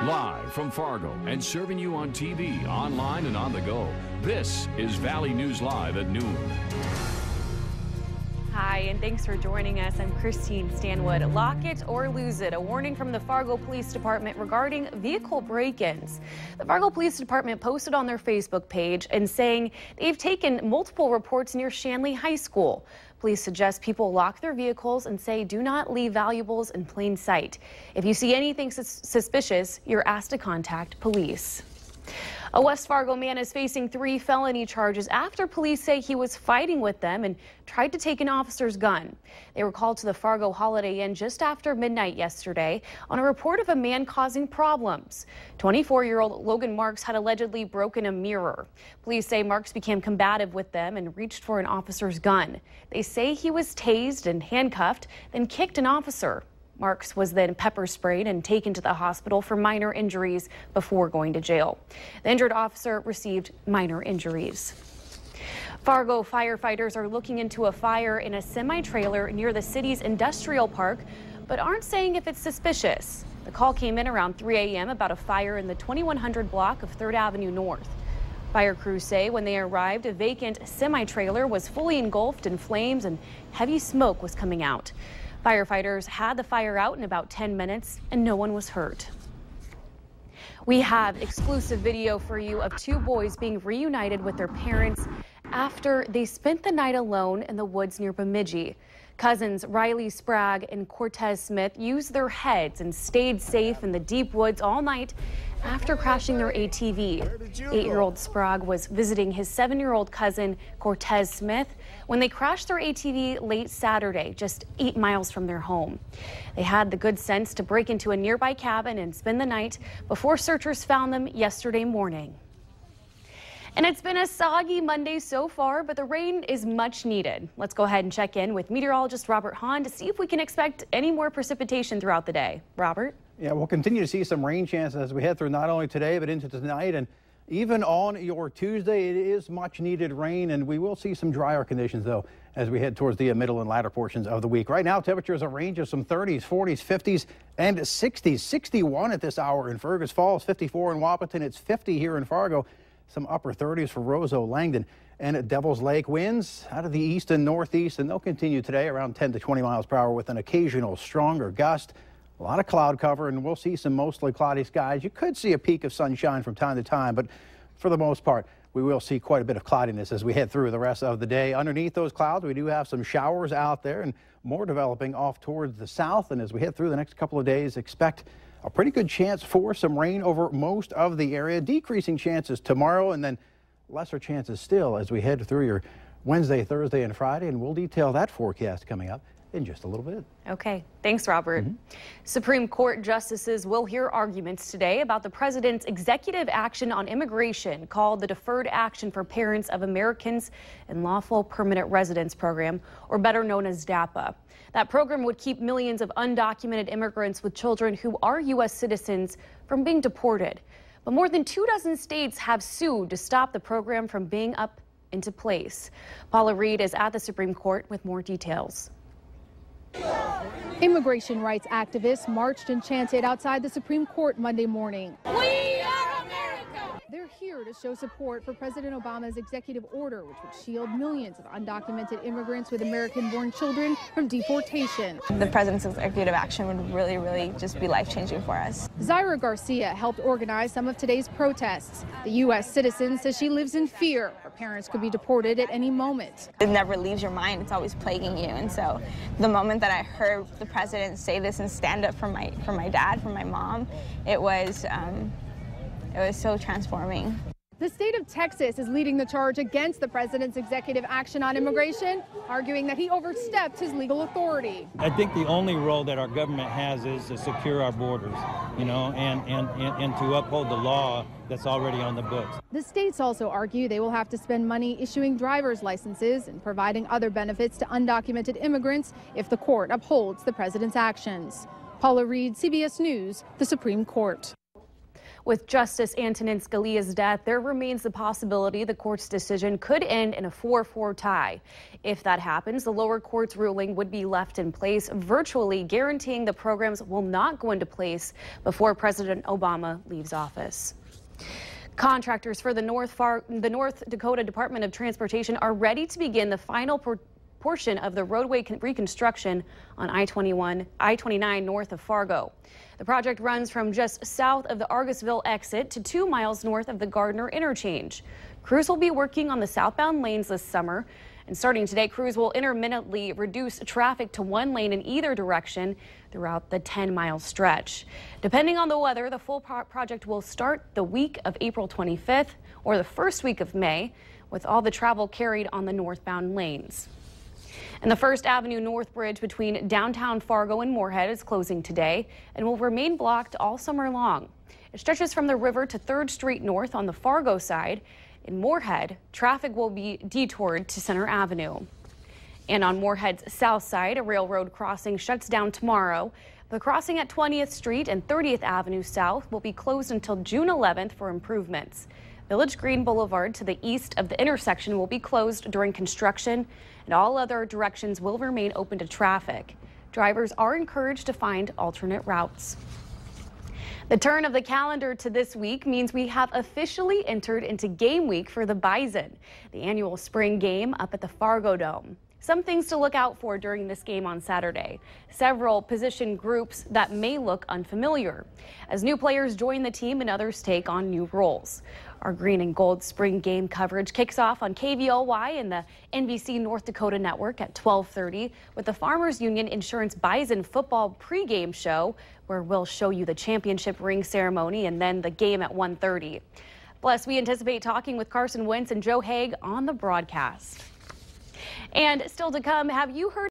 Live from Fargo and serving you on TV, online, and on the go. This is Valley News Live at noon. Hi, and thanks for joining us. I'm Christine Stanwood. Lock it or lose it. A warning from the Fargo Police Department regarding vehicle break-ins. The Fargo Police Department posted on their Facebook page and saying they've taken multiple reports near Shanley High School. Police suggest people lock their vehicles and say do not leave valuables in plain sight. If you see anything suspicious, you're asked to contact police. A West Fargo man is facing 3 felony charges after police say he was fighting with them and tried to take an officer's gun. They were called to the Fargo Holiday Inn just after midnight yesterday on a report of a man causing problems. 24-year-old Logan Marks had allegedly broken a mirror. Police say Marks became combative with them and reached for an officer's gun. They say he was tased and handcuffed, then kicked an officer. Marks was then pepper sprayed and taken to the hospital for minor injuries before going to jail. The injured officer received minor injuries. Fargo firefighters are looking into a fire in a semi-trailer near the city's industrial park, but aren't saying if it's suspicious. The call came in around 3 a.m. about a fire in the 2100 block of 3rd Avenue North. Fire crews say when they arrived, a vacant semi-trailer was fully engulfed in flames and heavy smoke was coming out. Firefighters had the fire out in about 10 minutes and no one was hurt. We have exclusive video for you of 2 boys being reunited with their parents after they spent the night alone in the woods near Bemidji. Cousins Riley Sprague and Cortez Smith used their heads and stayed safe in the deep woods all night after crashing their ATV. 8-year-old Sprague was visiting his 7-year-old cousin Cortez Smith when they crashed their ATV late Saturday, just 8 miles from their home. They had the good sense to break into a nearby cabin and spend the night before searchers found them yesterday morning. And it's been a soggy Monday so far, but the rain is much needed. Let's go ahead and check in with meteorologist Robert Hahn to see if we can expect any more precipitation throughout the day. Robert? Yeah, we'll continue to see some rain chances as we head through not only today, but into tonight. And even on your Tuesday, it is much needed rain, and we will see some drier conditions, though, as we head towards the middle and latter portions of the week. Right now, temperatures a range of some 30s, 40s, 50s, and 60s. 61 at this hour in Fergus Falls, 54 in Wahpeton. It's 50 here in Fargo. Some upper 30s for Roseau, Langdon, and at Devil's Lake. Winds out of the east and northeast, and they'll continue today around 10 to 20 miles per hour with an occasional stronger gust. A lot of cloud cover, and we'll see some mostly cloudy skies. You could see a peak of sunshine from time to time, but for the most part, we will see quite a bit of cloudiness as we head through the rest of the day. Underneath those clouds, we do have some showers out there and more developing off towards the south. And as we head through the next couple of days, expect a pretty good chance for some rain over most of the area. Decreasing chances tomorrow, and then lesser chances still as we head through your Wednesday, Thursday, and Friday. And we'll detail that forecast coming up in just a little bit. Okay, thanks, Robert. Supreme Court justices will hear arguments today about the president's executive action on immigration called the Deferred Action for Parents of Americans in Lawful Permanent Residence Program, or better known as DAPA. That program would keep millions of undocumented immigrants with children who are U.S. citizens from being deported. But more than 24 states have sued to stop the program from being up into place. Paula Reed is at the Supreme Court with more details. Immigration rights activists marched and chanted outside the Supreme Court Monday morning. We are America! They're here to show support for President Obama's executive order, which would shield millions of undocumented immigrants with American-born children from deportation. The president's executive action would really just be life-changing for us. Zaira Garcia helped organize some of today's protests. The U.S. citizen says she lives in fear her parents could be deported at any moment. It never leaves your mind. It's always plaguing you. And so the moment that I heard the president say this and stand up for my dad, for my mom, it was so transforming. The state of Texas is leading the charge against the president's executive action on immigration, arguing that he overstepped his legal authority. I think the only role that our government has is to secure our borders, and to uphold the law that's already on the books. The states also argue they will have to spend money issuing driver's licenses and providing other benefits to undocumented immigrants if the court upholds the president's actions. Paula Reed, CBS News, the Supreme Court. With Justice Antonin Scalia's death, there remains the possibility the court's decision could end in a 4-4 tie. If that happens, the lower court's ruling would be left in place, virtually guaranteeing the programs will not go into place before President Obama leaves office. Contractors for the North Dakota Department of Transportation are ready to begin the final portion of the roadway reconstruction on I-29 north of Fargo. The project runs from just south of the Argusville exit to 2 miles north of the Gardner interchange. Crews will be working on the southbound lanes this summer, and starting today, crews will intermittently reduce traffic to 1 lane in either direction throughout the 10-mile stretch. Depending on the weather, the full project will start the week of April 25th or the first week of May, with all the travel carried on the northbound lanes. And the First Avenue North Bridge between downtown Fargo and Moorhead is closing today and will remain blocked all summer long. It stretches from the river to 3rd Street North on the Fargo side. In Moorhead, traffic will be detoured to Center Avenue. And on Moorhead's south side, a railroad crossing shuts down tomorrow. The crossing at 20th Street and 30th Avenue South will be closed until June 11th for improvements. Village Green Boulevard to the east of the intersection will be closed during construction, and all other directions will remain open to traffic. Drivers are encouraged to find alternate routes. The turn of the calendar to this week means we have officially entered into game week for the Bison, the annual spring game up at the Fargo Dome. Some things to look out for during this game on Saturday. Several position groups that may look unfamiliar as new players join the team and others take on new roles. Our green and gold spring game coverage kicks off on KVOY and the NBC North Dakota Network at 12:30 with the Farmers Union Insurance Bison football pregame show, where we'll show you the championship ring ceremony and then the game at 1:30. Plus, we anticipate talking with Carson Wentz and Joe Haig on the broadcast. And still to come, have you heard